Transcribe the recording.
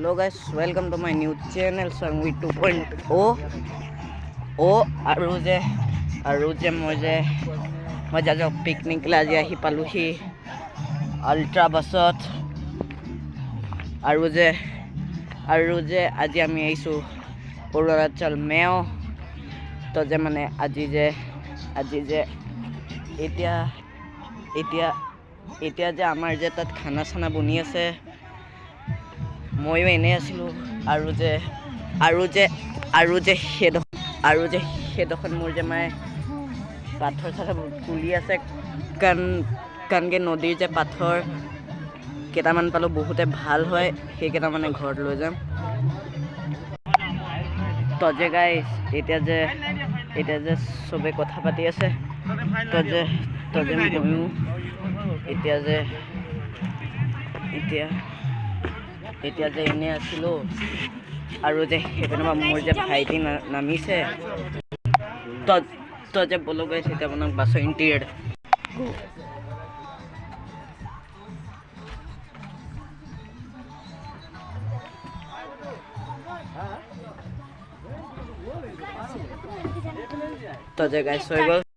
Hello guys, welcome to my new channel Sangvi 2.0 আৰু যে মই যাওঁ পিকনিকলৈ আজি আহি পালোহি আল্ট্ৰা বাছত আৰু যে আজি আমি আহিছোঁ অৰুণাচল মেও তো যে মানে আজি যে এতিয়া যে আমাৰ যে তাত খানা চানা বনি আছে ময়ো এনে আছিলোঁ আৰু যে সেইডোখৰত মোৰ যে মায়ে পাথৰ চাথৰ তুলি আছে কাৰণকে নদীৰ যে পাথৰ কেইটামান পালোঁ বহুতে ভাল হয় সেইকেইটা মানে ঘৰত লৈ যাম তো যে গাইছ এতিয়া যে চবে কথা পাতি আছে তো যে ময়ো এতিয়া যে এনে আছিলোঁ আৰু যে সেইপিনৰ পৰা মোৰ যে ভাইটি নামিছে তো যে বলো গাইছ এতিয়া আপোনাক বাছৰ ইণ্টেৰিয়ৰ তো যে গাইছ হৈ গ'ল